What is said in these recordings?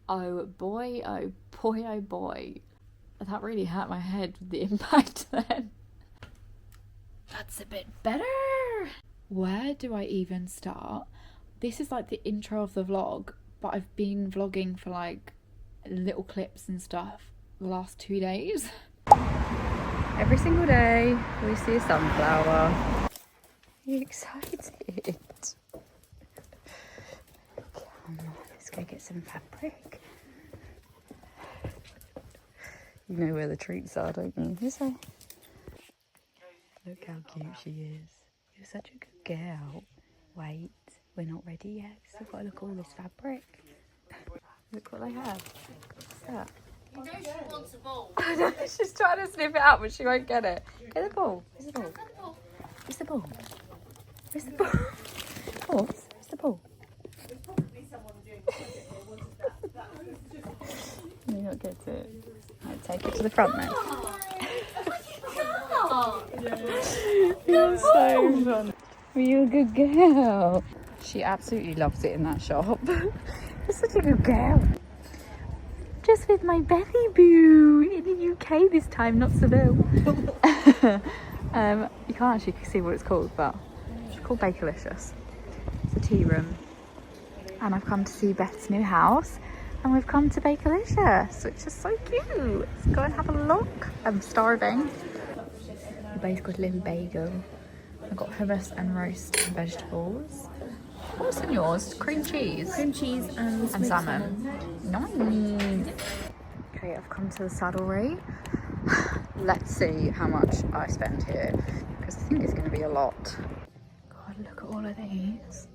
Oh boy, oh boy, oh boy. That really hurt my head with the impact then. That's a bit better. Where do I even start? This is like the intro of the vlog, but I've been vlogging for like little clips and stuff the last 2 days. Every single day we see a sunflower. Are you excited? Come on, let's go get some fabric. You know where the treats are, don't you? Look how cute she is. You're such a good girl. Wait, we're not ready yet. Still got to look at all this fabric. Look what they have. What's that? You know she wants a ball. She's trying to sniff it out, but she won't get it. Get the ball. Where's the ball? Where's the ball? Where's the ball? Oh, where's the ball? You don't get it. Right, take it to the front then. You're so fun. You're a good girl. She absolutely loves it in that shop. You're such a good girl. Just with my belly boo in the UK this time, not Seville. You can't actually see what it's called, but it's called Bakelicious. It's a tea room. And I've come to see Beth's new house. And we've come to Bakelicious, which is so cute. Let's go and have a look. I'm starving. We both got a little bagel. I've got hummus and roast vegetables. What's in yours? Cream cheese? Cream cheese and salmon. Nice. Okay, I've come to the saddlery. Let's see how much I spend here, because I think it's going to be a lot. God, look at all of these.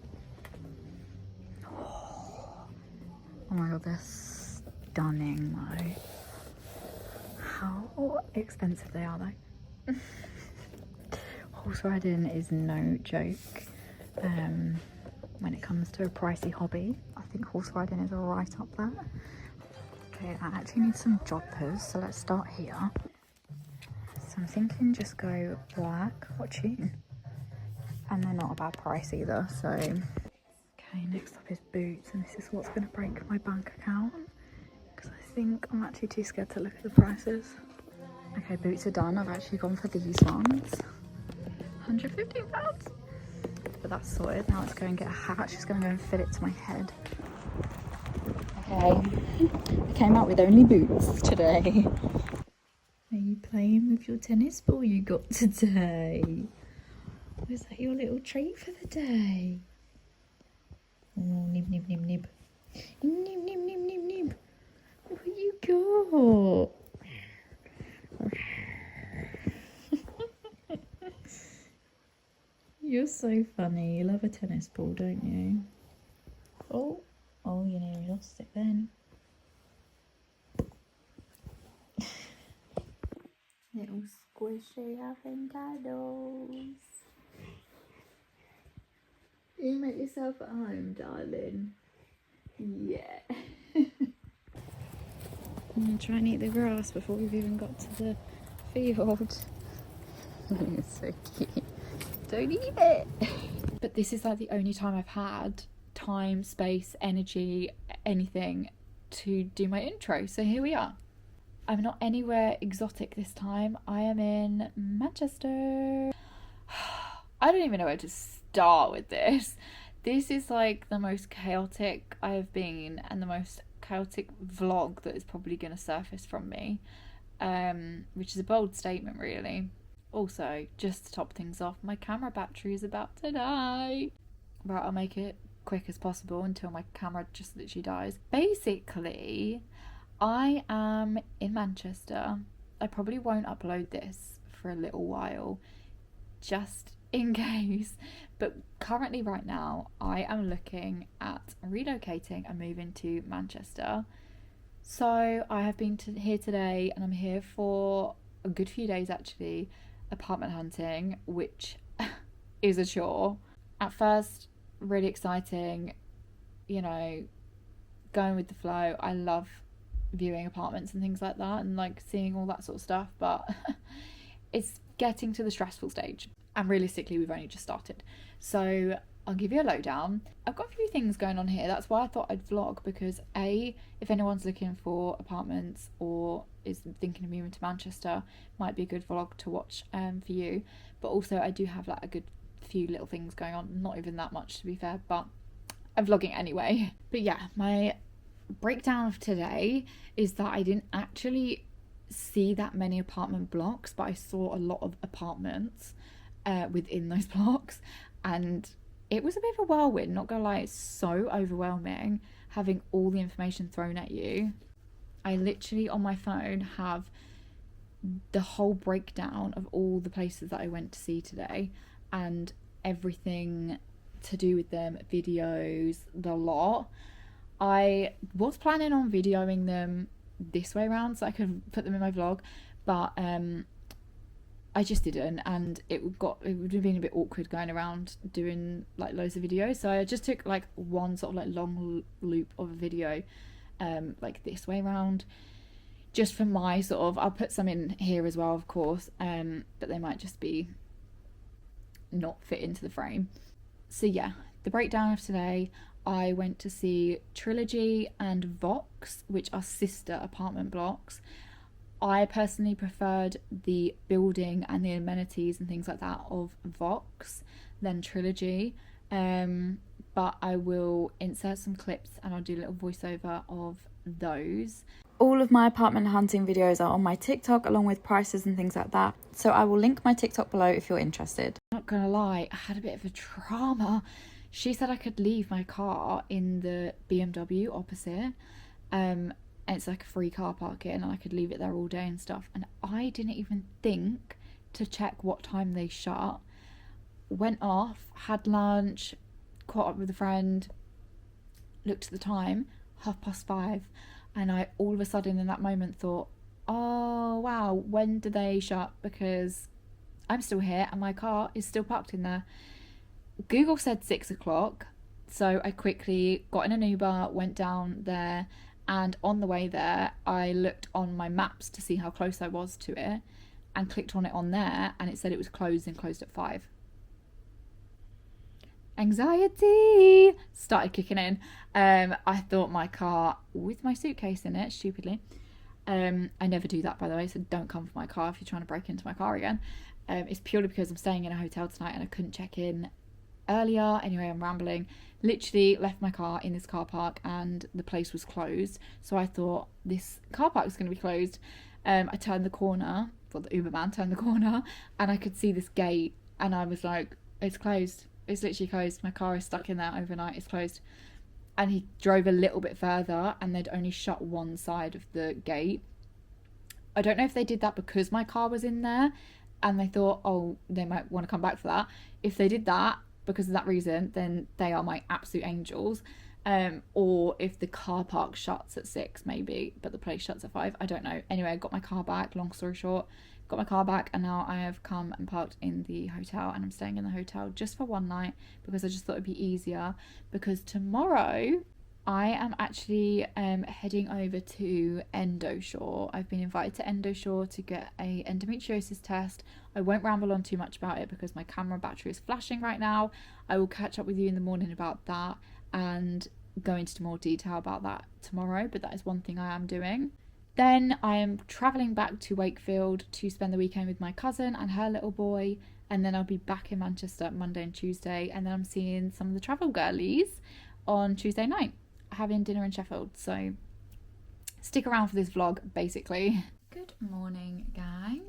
Oh my god, they're stunning though. How expensive they are though. Horse riding is no joke. When it comes to a pricey hobby, I think horse riding is right up there. Okay, I actually need some joppers, so let's start here. So I'm thinking just go black. What tune? And they're not a bad price either, so. Okay, next up is boots, and this is what's going to break my bank account, because I think I'm actually too scared to look at the prices. Okay, boots are done. I've actually gone for these ones. £115. But that's sorted. Now let's go and get a hat. She's going to go and fit it to my head. Okay, I came out with only boots today. Are you playing with your tennis ball you got today? Was that your little treat for the day? Oh, nib, nib, nib, nib. Nib, nib, nib, nib, nib. What you got? You're so funny. You love a tennis ball, don't you? Oh, you nearly lost it then. Little squishy avocados. You make yourself at home, darling. Yeah. I'm gonna try and eat the grass before we've even got to the field. It's so cute. Don't eat it. But this is like the only time I've had time, space, energy, anything to do my intro. So here we are. I'm not anywhere exotic this time. I am in Manchester. I don't even know where to start with this. This is like the most chaotic I have been, and the most chaotic vlog that is probably going to surface from me, which is a bold statement really. Also, just to top things off, my camera battery is about to die. Right, I'll make it quick as possible until my camera just literally dies. Basically, I am in Manchester. I probably won't upload this for a little while, just in case. But currently right now, I am looking at relocating and moving to Manchester. So I have been here today, and I'm here for a good few days actually, apartment hunting, which is a chore. At first, really exciting, you know, going with the flow. I love viewing apartments and things like that, and like seeing all that sort of stuff, but it's getting to the stressful stage, and realistically we've only just started. So I'll give you a lowdown. I've got a few things going on here. That's why I thought I'd vlog, because if anyone's looking for apartments or is thinking of moving to Manchester, might be a good vlog to watch for you. But also I do have like a good few little things going on, not even that much to be fair, but I'm vlogging anyway. But yeah, my breakdown of today is that I didn't actually see that many apartment blocks, but I saw a lot of apartments within those blocks, and it was a bit of a whirlwind, not gonna lie. It's so overwhelming having all the information thrown at you. I literally on my phone have the whole breakdown of all the places that I went to see today and everything to do with them, videos, the lot. I was planning on videoing them this way around so I could put them in my vlog, but I just didn't, and it would have been a bit awkward going around doing like loads of videos. So I just took like one sort of like long loop of a video like this way around, just for my sort of, I'll put some in here as well of course, but they might just be not fit into the frame. So yeah, the breakdown of today, I went to see Trilogy and Vox, which are sister apartment blocks. I personally preferred the building and the amenities and things like that of Vox than Trilogy, but I will insert some clips and I'll do a little voiceover of those. All of my apartment hunting videos are on my TikTok along with prices and things like that, so I will link my TikTok below if you're interested. Not gonna lie, I had a bit of a trauma. She said I could leave my car in the BMW opposite, and it's like a free car parking, and I could leave it there all day and stuff, and I didn't even think to check what time they shut. Went off, had lunch, caught up with a friend, looked at the time, 5:30, and I all of a sudden in that moment thought, oh wow, when do they shut? Because I'm still here and my car is still parked in there. Google said 6 o'clock, so I quickly got in an Uber, went down there, and on the way there I looked on my maps to see how close I was to it and clicked on it on there, and it said it was closed and closed at 5. Anxiety started kicking in. I thought my car with my suitcase in it, stupidly. I never do that, by the way, so don't come for my car if you're trying to break into my car again. It's purely because I'm staying in a hotel tonight and I couldn't check in earlier. Anyway, I'm rambling. Literally left my car in this car park and the place was closed, so I thought this car park is going to be closed. I turned the corner, well, the Uber man turned the corner, and I could see this gate, and I was like, it's closed, it's literally closed, my car is stuck in there overnight, it's closed. And he drove a little bit further and they'd only shut one side of the gate. I don't know if they did that because my car was in there and they thought, oh, they might want to come back for that. If they did that because of that reason, then they are my absolute angels. Or if the car park shuts at 6 maybe, but the place shuts at 5, I don't know. Anyway, I got my car back, long story short, got my car back, and now I have come and parked in the hotel, and I'm staying in the hotel just for one night because I just thought it'd be easier, because tomorrow I am actually heading over to Endosure. I've been invited to Endosure to get a endometriosis test. I won't ramble on too much about it because my camera battery is flashing right now. I will catch up with you in the morning about that and go into more detail about that tomorrow, but that is one thing I am doing. Then I am travelling back to Wakefield to spend the weekend with my cousin and her little boy, and then I'll be back in Manchester Monday and Tuesday, and then I'm seeing some of the travel girlies on Tuesday night, having dinner in Sheffield. So stick around for this vlog, basically. Good morning, gang.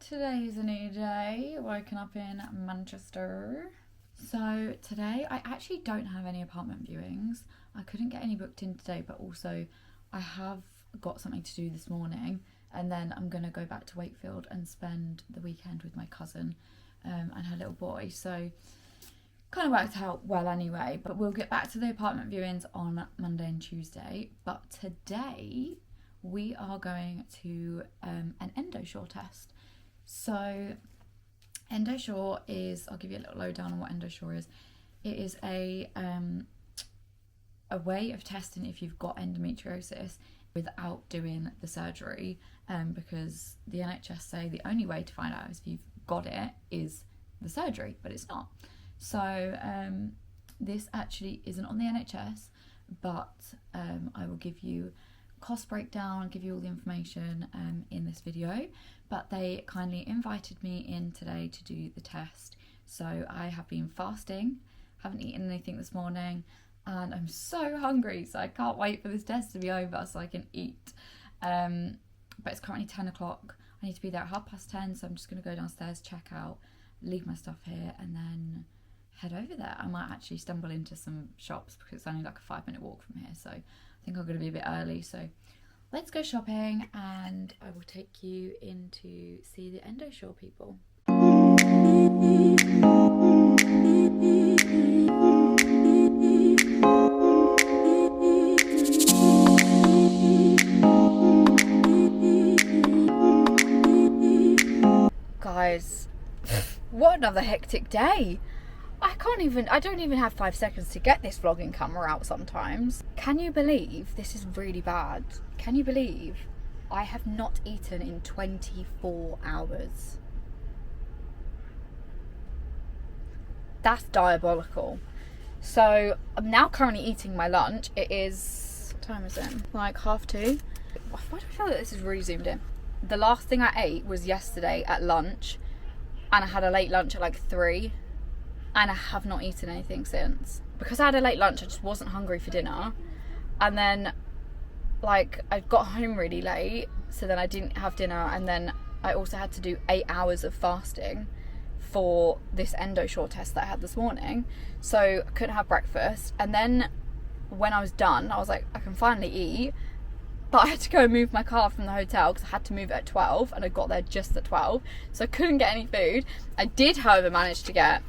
Today is a new day, woken up in Manchester. So today I actually don't have any apartment viewings. I couldn't get any booked in today, but also I have got something to do this morning, and then I'm gonna go back to Wakefield and spend the weekend with my cousin and her little boy. So kind of worked out well anyway, but we'll get back to the apartment viewings on Monday and Tuesday. But today we are going to an Endosure test. So Endosure is, I'll give you a little lowdown on what Endosure is. It is a way of testing if you've got endometriosis without doing the surgery, because the NHS say the only way to find out if you've got it is the surgery, but it's not. So this actually isn't on the NHS, but I will give you cost breakdown, give you all the information in this video. But they kindly invited me in today to do the test. So I have been fasting, haven't eaten anything this morning, and I'm so hungry, so I can't wait for this test to be over so I can eat. But it's currently 10 o'clock. I need to be there at 10:30, so I'm just going to go downstairs, check out, leave my stuff here, and then head over there. I might actually stumble into some shops because it's only like a 5-minute walk from here, so I think I'm going to be a bit early. So let's go shopping and I will take you in to see the Endosure people. Guys, what another hectic day. I don't even have 5 seconds to get this vlogging camera out sometimes. Can you believe, this is really bad, can you believe I have not eaten in 24 hours? That's diabolical. So I'm now currently eating my lunch. It is, what time is it? Like 2:30. Why do I feel that this is really zoomed in? The last thing I ate was yesterday at lunch, and I had a late lunch at like 3, and I have not eaten anything since. Because I had a late lunch, I just wasn't hungry for dinner, and then like I got home really late, so then I didn't have dinner, and then I also had to do 8 hours of fasting for this Endosure test that I had this morning, so I couldn't have breakfast. And then when I was done, I was like, I can finally eat, but I had to go and move my car from the hotel because I had to move it at 12, and I got there just at 12, so I couldn't get any food. I did, however, manage to get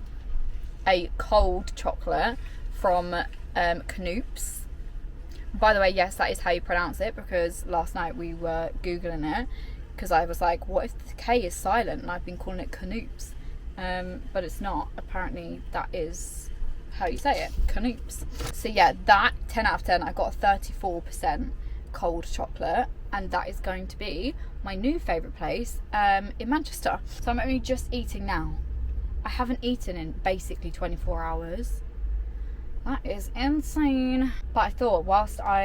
a cold chocolate from Knoops. By the way, yes, that is how you pronounce it, because last night we were googling it because I was like, what if the K is silent, and I've been calling it Knoops, but it's not. Apparently that is how you say it, Knoops. So yeah, that 10 out of 10. I got a 34% cold chocolate, and that is going to be my new favourite place in Manchester. So I'm only just eating now. I haven't eaten in basically 24 hours. That is insane. But I thought, whilst I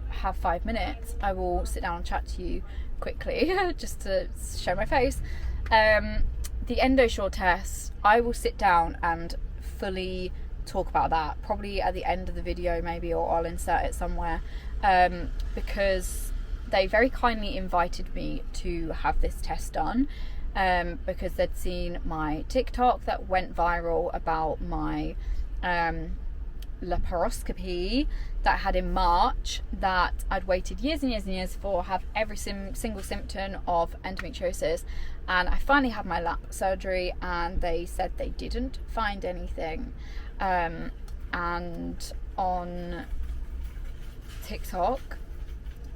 have 5 minutes, I will sit down and chat to you quickly just to show my face. The Endosure test, I will sit down and fully talk about that probably at the end of the video maybe, or I'll insert it somewhere, because they very kindly invited me to have this test done, because they'd seen my TikTok that went viral about my laparoscopy that I had in March, that I'd waited years and years and years for, have every single symptom of endometriosis, and I finally had my lap surgery and they said they didn't find anything. And on TikTok,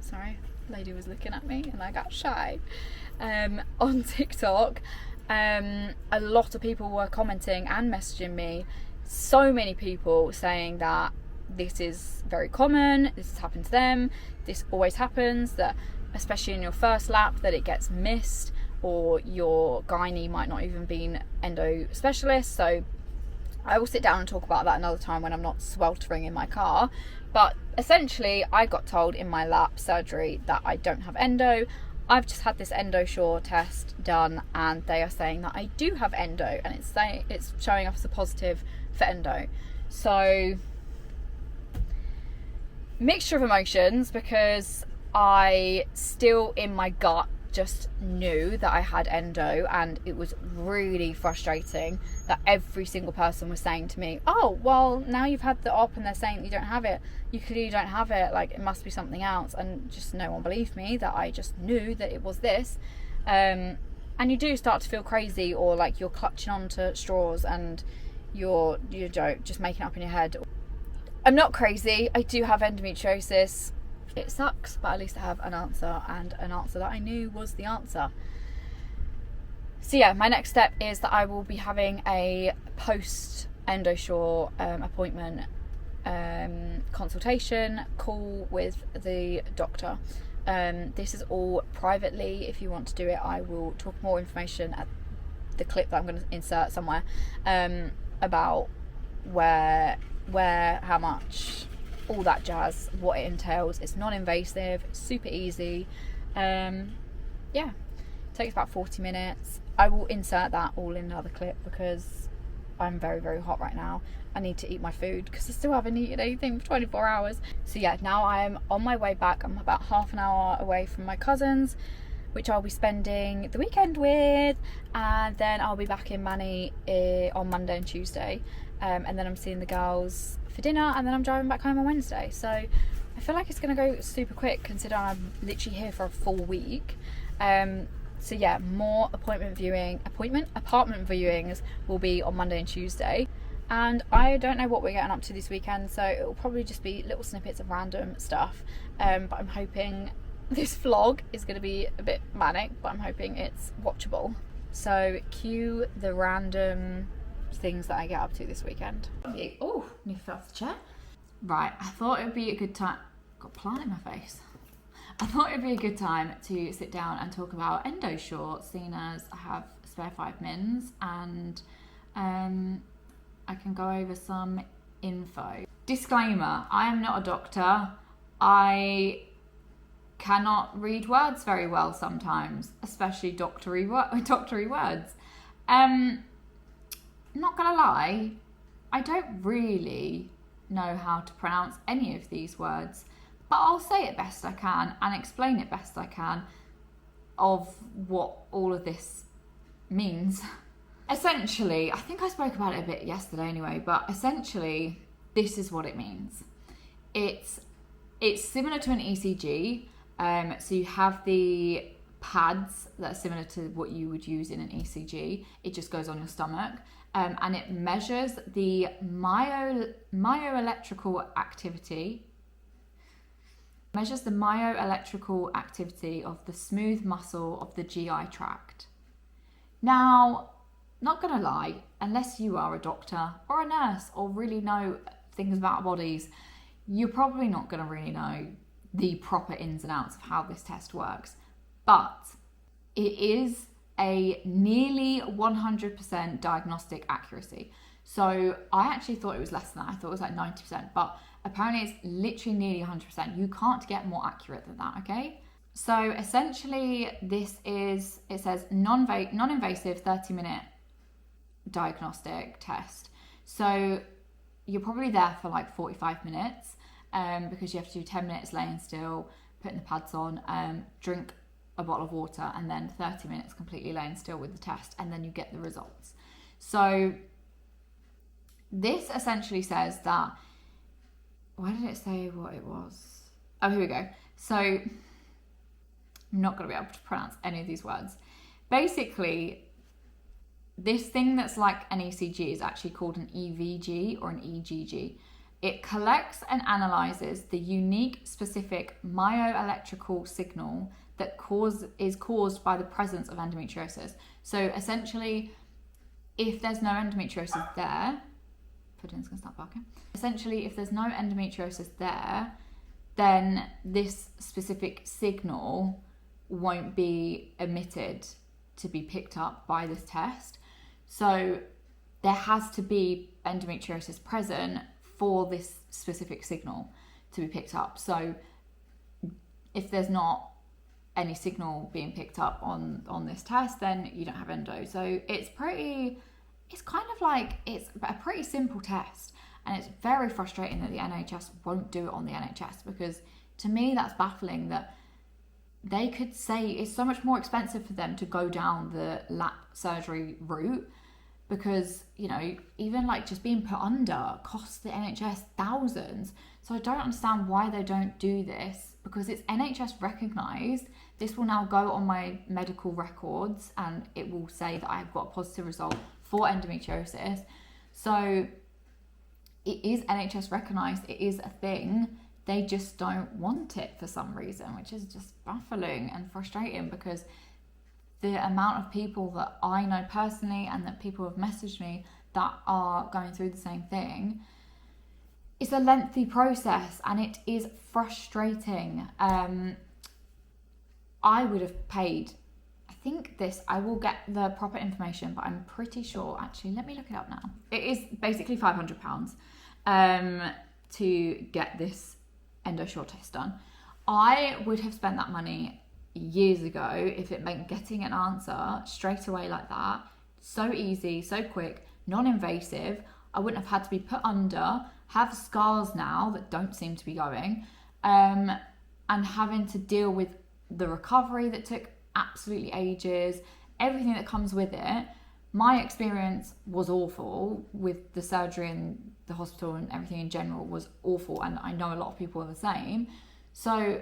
sorry, lady was looking at me and I got shy. On TikTok, a lot of people were commenting and messaging me, so many people saying that this is very common, this has happened to them, this always happens, that especially in your first lap that it gets missed, or your gynae might not even be an endo specialist. So I will sit down and talk about that another time when I'm not sweltering in my car. But essentially I got told in my lap surgery that I don't have endo. I've just had this Endosure test done and they are saying that I do have endo, and it's showing up as a positive for endo. So mixture of emotions, because I still in my gut just knew that I had endo, and it was really frustrating that every single person was saying to me, oh well, now you've had the op and they're saying that you don't have it, you clearly don't have it, like it must be something else. And just no one believed me that I just knew that it was this. And you do start to feel crazy, or like you're clutching onto straws and you're just making it up in your head. I'm not crazy, I do have endometriosis. It sucks, but at least I have an answer, and an answer that I knew was the answer. So yeah, my next step is that I will be having a post Endosure appointment consultation call with the doctor. This is all privately. If you want to do it, I will talk more information at the clip that I'm going to insert somewhere. about where, how much, all that jazz, what it entails. It's non-invasive, it's super easy. Yeah, it takes about 40 minutes. I will insert that all in another clip because I'm very, very hot right now. I need to eat my food because I still haven't eaten anything for 24 hours. So yeah, now I'm on my way back. I'm about half an hour away from my cousins, which I'll be spending the weekend with, and then I'll be back in Manny on Monday and Tuesday, and then I'm seeing the girls for dinner, and then I'm driving back home on Wednesday. So I feel like it's going to go super quick considering I'm literally here for a full week. So yeah, more apartment viewings will be on Monday and Tuesday. And I don't know what we're getting up to this weekend, so it will probably just be little snippets of random stuff. But I'm hoping this vlog is going to be a bit manic, but I'm hoping it's watchable. So cue the random things that I get up to this weekend. Oh, nearly fell off the chair. Right, I thought it would be a good time. Got a plant in my face. I thought it would be a good time to sit down and talk about Endosure, seeing as I have a spare 5 mins, and I can go over some info. Disclaimer, I am not a doctor. I cannot read words very well sometimes, especially doctory words. Not gonna lie, I don't really know how to pronounce any of these words, but I'll say it best I can and explain it best I can of what all of this means. Essentially, I think I spoke about it a bit yesterday anyway, but essentially this is what it means. It's similar to an ECG. So you have the pads that are similar to what you would use in an ECG. It just goes on your stomach, and it measures the myoelectrical activity. Measures the myoelectrical activity of the smooth muscle of the GI tract. Now, not gonna lie, unless you are a doctor or a nurse or really know things about our bodies, you're probably not gonna really know the proper ins and outs of how this test works. But it is a nearly 100% diagnostic accuracy. So I actually thought it was less than that. I thought it was like 90%, but apparently it's literally nearly 100%. You can't get more accurate than that, okay? So essentially it says non-invasive 30-minute diagnostic test. So you're probably there for like 45 minutes because you have to do 10 minutes laying still, putting the pads on, drink a bottle of water, and then 30 minutes completely laying still with the test, and then you get the results. So this essentially says that, where did it say what it was? Oh, here we go. So I'm not going to be able to pronounce any of these words. Basically, this thing that's like an ECG is actually called an EVG or an EGG. It collects and analyzes the unique specific myoelectrical signal that is caused by the presence of endometriosis. So essentially, if there's no endometriosis there, Pudding's gonna start barking. Essentially, if there's no endometriosis there, then this specific signal won't be emitted to be picked up by this test. So there has to be endometriosis present for this specific signal to be picked up. So if there's not any signal being picked up on this test, then you don't have endo. So it's kind of like, it's a pretty simple test, and it's very frustrating that the NHS won't do it on the NHS, because to me that's baffling that they could say it's so much more expensive for them to go down the lap surgery route, because, you know, even like just being put under costs the NHS thousands. So I don't understand why they don't do this, because it's NHS recognised. This will now go on my medical records and it will say that I've got a positive result for endometriosis. So it is NHS recognised, it is a thing. They just don't want it for some reason, which is just baffling and frustrating, because the amount of people that I know personally and that people have messaged me that are going through the same thing, it's a lengthy process and it is frustrating. I would have paid think I will get the proper information, but I'm pretty sure, actually, let me look it up now. It is basically £500 to get this Endosure test done. I would have spent that money years ago if it meant getting an answer straight away like that. So easy, so quick, non-invasive. I wouldn't have had to be put under, have scars now that don't seem to be going, and having to deal with the recovery that took absolutely ages, everything that comes with it. My experience was awful with the surgery and the hospital, and everything in general was awful, and I know a lot of people are the same. So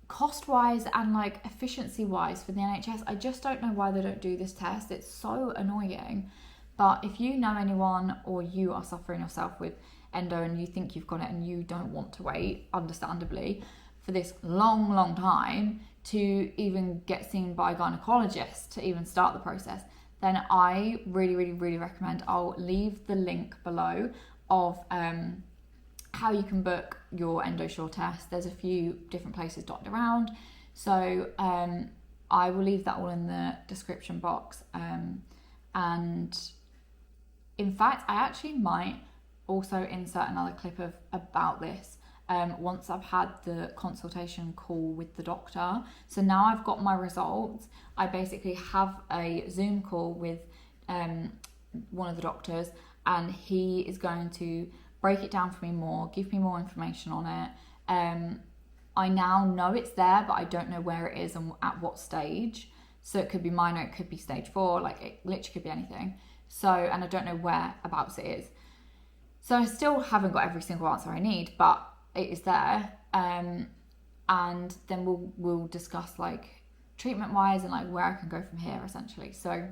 cost-wise and like efficiency-wise for the NHS, I just don't know why they don't do this test. It's so annoying. But if you know anyone, or you are suffering yourself with endo and you think you've got it and you don't want to wait, understandably, for this long time to even get seen by a gynecologist to even start the process, then I really recommend, I'll leave the link below of how you can book your Endosure test. There's a few different places dotted around, so I will leave that all in the description box. And in fact, I actually might also insert another clip about this once I've had the consultation call with the doctor. So now I've got my results. I basically have a Zoom call with one of the doctors, and he is going to break it down for me more, give me more information on it. I now know it's there, but I don't know where it is and at what stage. So it could be minor, it could be stage 4, like it literally could be anything. So, and I don't know whereabouts it is. So I still haven't got every single answer I need, but it is there. And then we'll discuss like treatment wise and like where I can go from here, essentially. So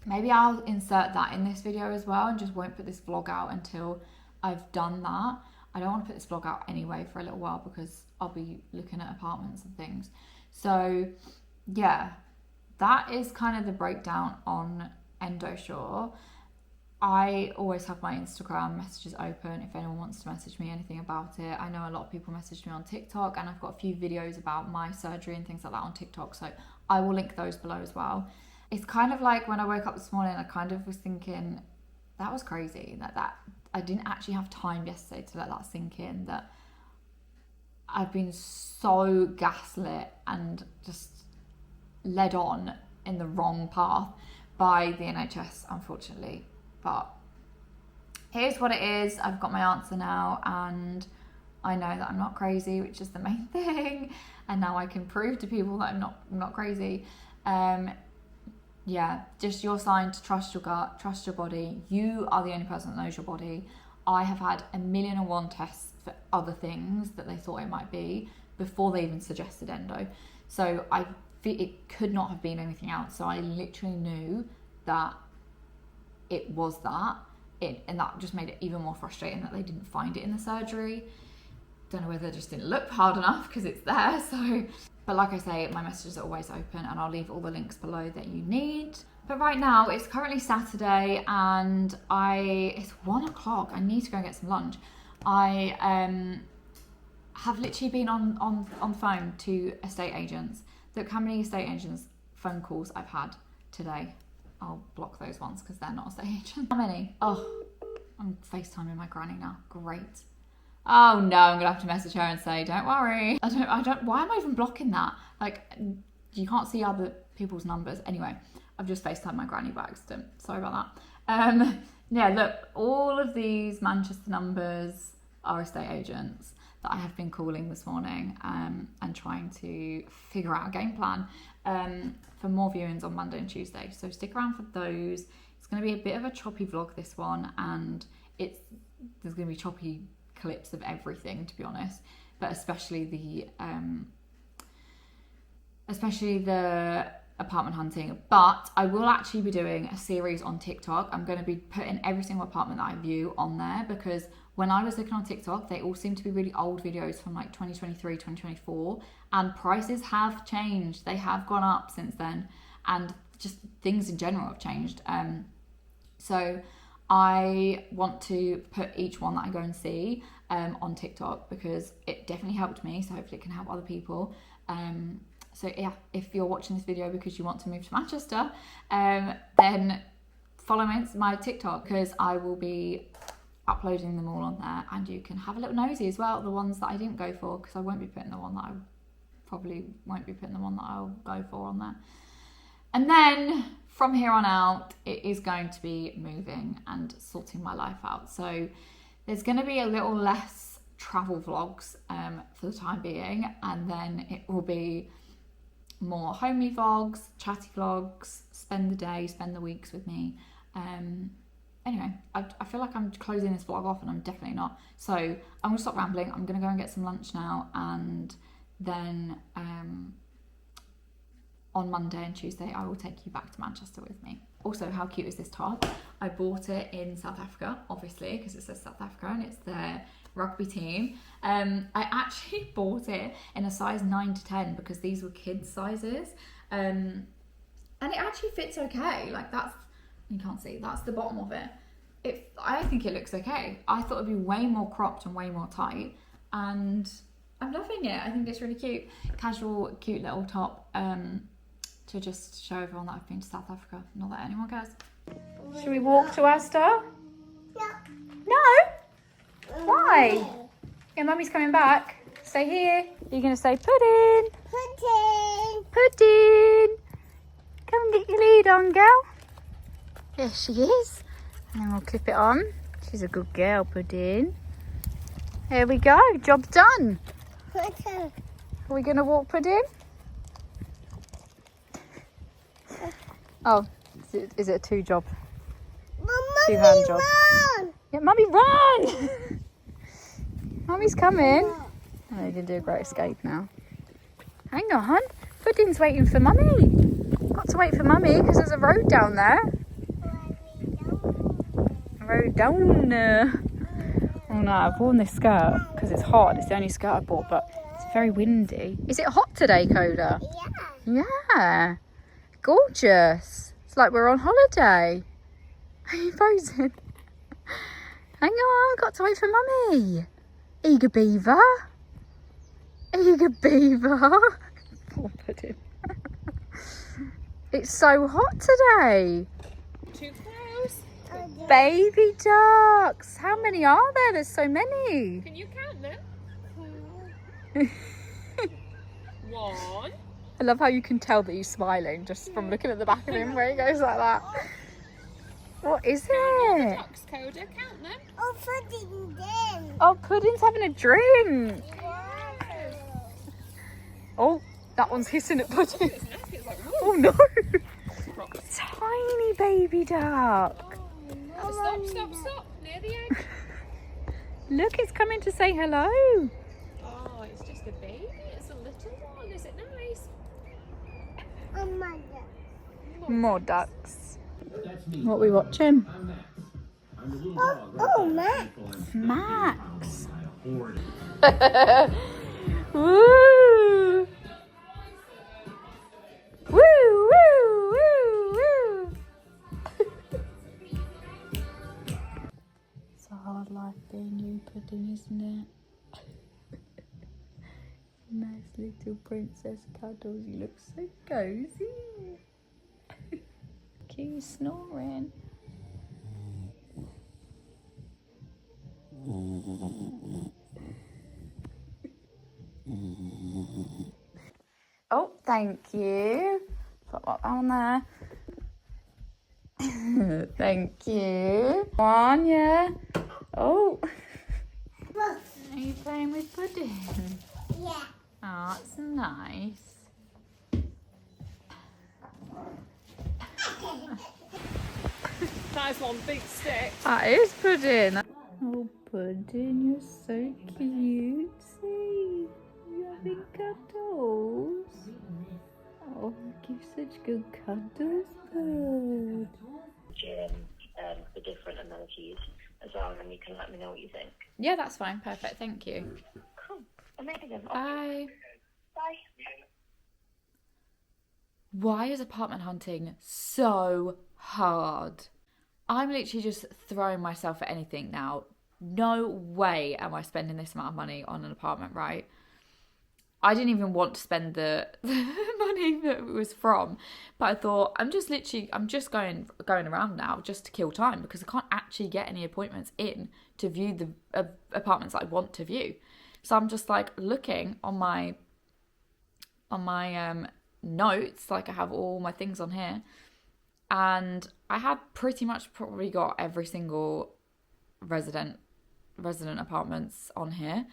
maybe I'll insert that in this video as well, and just won't put this vlog out until I've done that. I don't want to put this vlog out anyway for a little while because I'll be looking at apartments and things. So yeah, that is kind of the breakdown on Endosure. I always have my Instagram messages open if anyone wants to message me anything about it. I know a lot of people message me on TikTok, and I've got a few videos about my surgery and things like that on TikTok, so I will link those below as well. It's kind of like when I woke up this morning, I kind of was thinking, that was crazy, that I didn't actually have time yesterday to let that sink in, that I've been so gaslit and just led on in the wrong path by the NHS, unfortunately. But here's what it is. I've got my answer now, and I know that I'm not crazy, which is the main thing. And now I can prove to people that I'm not crazy. Yeah, just your sign to trust your gut, trust your body. You are the only person that knows your body. I have had 1,000,001 tests for other things that they thought it might be before they even suggested endo. So it could not have been anything else. So I literally knew that it was that. And that just made it even more frustrating that they didn't find it in the surgery. Don't know whether it just didn't look hard enough because it's there. So, but like I say, my messages are always open, and I'll leave all the links below that you need. But right now it's currently Saturday, and it's 1 o'clock. I need to go and get some lunch. I have literally been on the phone to estate agents. Look how many estate agents phone calls I've had today. I'll block those ones because they're not estate agents. How many? Oh, I'm FaceTiming my granny now. Great. Oh no, I'm gonna have to message her and say, don't worry. I don't, why am I even blocking that? Like, you can't see other people's numbers. Anyway, I've just FaceTimed my granny by accident. Sorry about that. Yeah, look, all of these Manchester numbers are estate agents that I have been calling this morning and trying to figure out a game plan for more viewings on Monday and Tuesday. So stick around for those. It's going to be a bit of a choppy vlog, this one, and there's going to be choppy clips of everything, to be honest, but especially the apartment hunting. But I will actually be doing a series on TikTok. I'm going to be putting every single apartment that I view on there, because when I was looking on TikTok, they all seem to be really old videos from like 2023, 2024, and prices have changed. They have gone up since then, and just things in general have changed. So I want to put each one that I go and see on TikTok, because it definitely helped me, so hopefully it can help other people. So yeah, if you're watching this video because you want to move to Manchester, then follow my TikTok, because I will be uploading them all on there, and you can have a little nosy as well, the ones that I didn't go for, because I won't be putting the one that I'll go for on there. And then from here on out, it is going to be moving and sorting my life out. So there's going to be a little less travel vlogs for the time being, and then it will be more homely vlogs, chatty vlogs, spend the day, spend the weeks with me. Anyway, I feel like I'm closing this vlog off, and I'm definitely not. So I'm going to stop rambling. I'm going to go and get some lunch now, and then on Monday and Tuesday I will take you back to Manchester with me. Also, how cute is this top? I bought it in South Africa, obviously, because it says South Africa and it's their rugby team. I actually bought it in a size 9 to 10 because these were kids sizes, and it actually fits okay. Like, that's, you can't see, that's the bottom of it. I think it looks okay. I thought it'd be way more cropped and way more tight, and I'm loving it. I think it's really cute. Casual, cute little top to just show everyone that I've been to South Africa. Not that anyone cares. Should we walk to Asda? No. No? Why? Yeah, Mummy's coming back. Stay here. You're going to say pudding. Pudding. Pudding. Come and get your lead on, girl. There she is. And then we'll clip it on. She's a good girl, Pudding. Here we go. Job done. Pudding. Are we going to walk, Pudding? Oh, is it a two job? Two-hand job. Run. Yeah, Mummy, run! Mummy's coming. Oh, you can do a great escape now. Hang on. Pudding's waiting for Mummy. Got to wait for Mummy because there's a road down there. A road down there. Oh no, I've worn this skirt because it's hot. It's the only skirt I bought, but it's very windy. Is it hot today, Coda? Yeah. Yeah. Gorgeous. It's like we're on holiday. Are you frozen? Hang on, got to wait for Mummy. Eager beaver. Eager beaver. Poor Pudding. It's so hot today. Too close. Baby ducks. How many are there? There's so many. Can you count them? 1. I love how you can tell that he's smiling just from looking at the back of him where he goes like that. What is it? Ducks, Coda, count them. Oh, pudding then. Oh, Pudding's having a drink. Oh, that one's hissing at Pudding. Oh no. Tiny baby duck. Stop. Near the edge. Look, it's coming to say hello. Oh, it's just a baby. It's a little one. Is it nice? Oh, my God. More ducks. What are we watching? Oh, Max. Max. Woo! Woo, woo, woo, woo. It's a hard life being you, Pudding, isn't it? Nice little princess cuddles. You look so cozy. Keep snoring. Oh, thank you. Put that on there. Thank you. Come on, yeah. Oh. Are you playing with Pudding? Yeah. Oh, that's nice. Nice one, big stick. That is Pudding. Oh, Pudding, you're so cute. See, you having cuddles. Oh, give such good cuddles, bud. The different amenities as well, and then you can let me know what you think. Yeah, that's fine. Perfect. Thank you. Cool. Amazing. Bye. Bye. Why is apartment hunting so hard? I'm literally just throwing myself at anything now. No way am I spending this amount of money on an apartment, right? I didn't even want to spend the money that it was from, but I thought I'm just going around now just to kill time, because I can't actually get any appointments in to view the apartments that I want to view. So I'm just like looking on my notes, like I have all my things on here, and I had pretty much probably got every single resident apartments on here.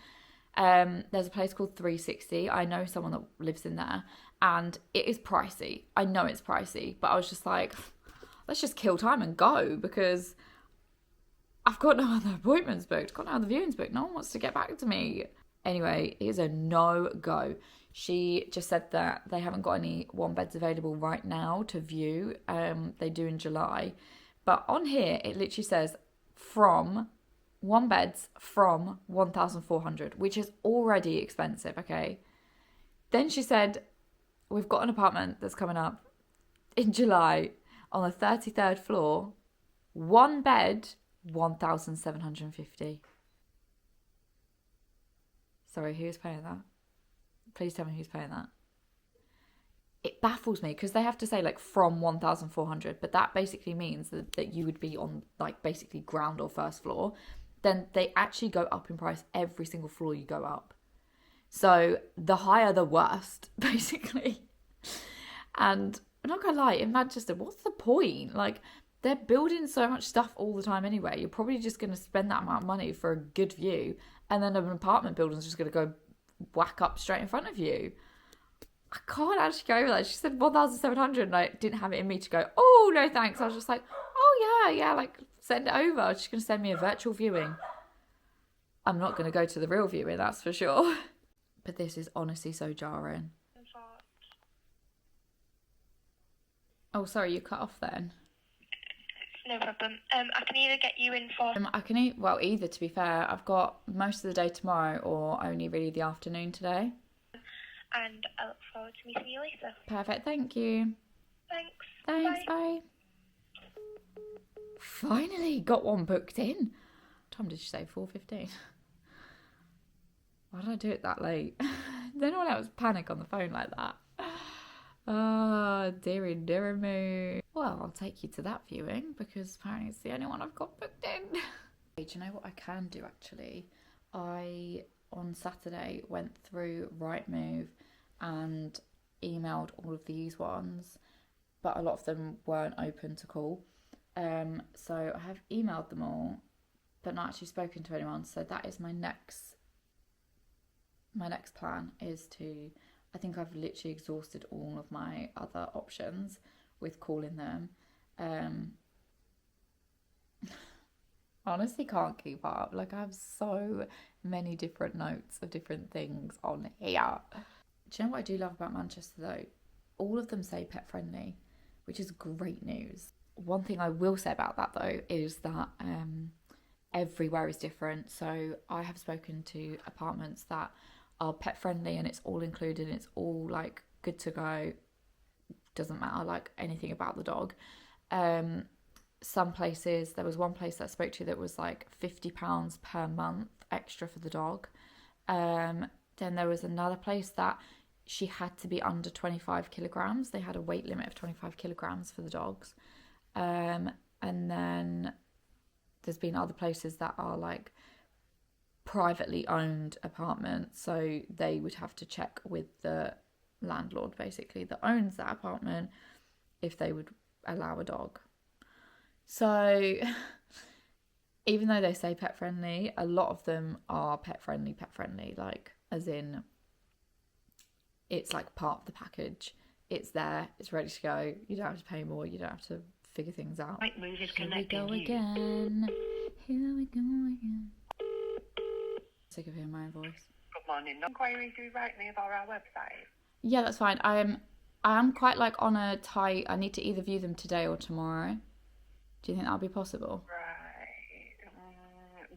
There's a place called 360. I know someone that lives in there, and it is pricey. I know it's pricey, but I was just like, let's just kill time and go, because I've got no other appointments booked, got no other viewings booked. No one wants to get back to me. Anyway, it is a no-go. She just said that they haven't got any 1-beds available right now to view. They do in July. But on here, it literally says from 1-beds from 1,400, which is already expensive, okay? Then she said, we've got an apartment that's coming up in July on the 33rd floor, 1 bed, 1,750. Sorry, who's paying that? Please tell me who's paying that. It baffles me, because they have to say like from 1,400, but that basically means that you would be on like basically ground or first floor. Then they actually go up in price every single floor you go up. So the higher the worst, basically. And I'm not gonna lie, in Manchester, what's the point? Like, they're building so much stuff all the time anyway. You're probably just gonna spend that amount of money for a good view, and then an apartment building's just gonna go whack up straight in front of you. I can't actually go over that. She said 1,700, and I didn't have it in me to go, oh no thanks. I was just like, oh yeah, like send it over. She's gonna send me a virtual viewing. I'm not gonna go to the real viewing, that's for sure. But this is honestly so jarring. Oh, sorry, you cut off then. No problem. I can either get you in for... I can either, to be fair. I've got most of the day tomorrow, or only really the afternoon today. And I look forward to meeting you later. Perfect, thank you. Thanks. Bye. Finally got one booked in. What time did you say? 4:15? Why did I do it that late? Did anyone else panic on the phone like that? Oh, dearie me. Well, I'll take you to that viewing, because apparently it's the only one I've got booked in. Do you know what I can do, actually? I, on Saturday, went through Rightmove and emailed all of these ones, but a lot of them weren't open to call. So I have emailed them all, but not actually spoken to anyone. So that is my next plan, is to... I think I've literally exhausted all of my other options with calling them. Honestly can't keep up. Like, I have so many different notes of different things on here. Do you know what I do love about Manchester though? All of them say pet friendly, which is great news. One thing I will say about that though is that everywhere is different. So I have spoken to apartments that are pet friendly and it's all included and it's all like good to go, doesn't matter like anything about the dog. Some places, there was one place that I spoke to that was like £50 per month extra for the dog. Then there was another place that she had to be under 25 kilograms. They had a weight limit of 25 kilograms for the dogs. And then there's been other places that are like privately owned apartments, so they would have to check with the landlord basically that owns that apartment if they would allow a dog. So even though they say pet friendly, a lot of them are pet friendly, like as in it's like part of the package. It's there, it's ready to go. You don't have to pay more, you don't have to figure things out. Here we go again. Sick of hearing my own voice. Good morning. No inquiries do Rightmove or our website? Yeah, that's fine. I am quite like on a tight. I need to either view them today or tomorrow. Do you think that'll be possible? Right.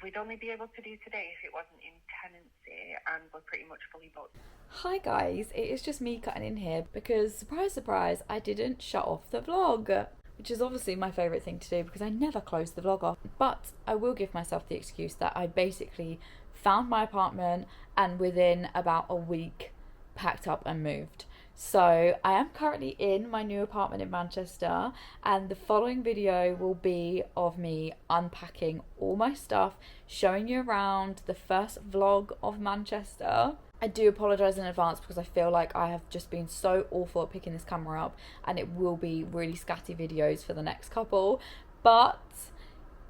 We'd only be able to do today if it wasn't in tenancy, and we're pretty much fully booked. Hi guys, it is just me cutting in here because surprise, surprise, I didn't shut off the vlog, which is obviously my favourite thing to do because I never close the vlog off. But I will give myself the excuse that I basically found my apartment and within about a week packed up and moved. So I am currently in my new apartment in Manchester, and the following video will be of me unpacking all my stuff, showing you around, the first vlog of Manchester. I do apologise in advance because I feel like I have just been so awful at picking this camera up, and it will be really scatty videos for the next couple, but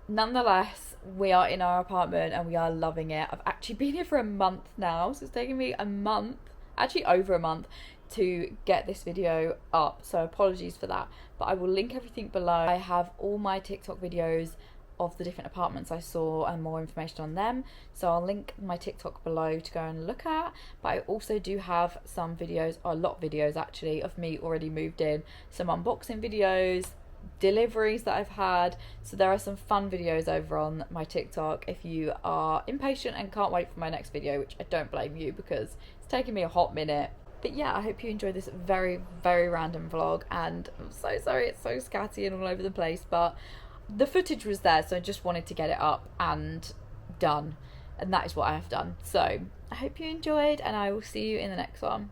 nonetheless, we are in our apartment and we are loving it. I've actually been here for a month now, so it's taken me a month, actually over a month, to get this video up, so apologies for that, but I will link everything below. I have all my TikTok videos of the different apartments I saw and more information on them, so I'll link my TikTok below to go and look at. But I also do have some videos, or a lot of videos actually, of me already moved in, some unboxing videos, deliveries that I've had, so there are some fun videos over on my TikTok if you are impatient and can't wait for my next video, which I don't blame you because it's taken me a hot minute. But yeah, I hope you enjoyed this very, very random vlog, and I'm so sorry it's so scatty and all over the place, but the footage was there, so I just wanted to get it up and done, and that is what I have done. So I hope you enjoyed, and I will see you in the next one.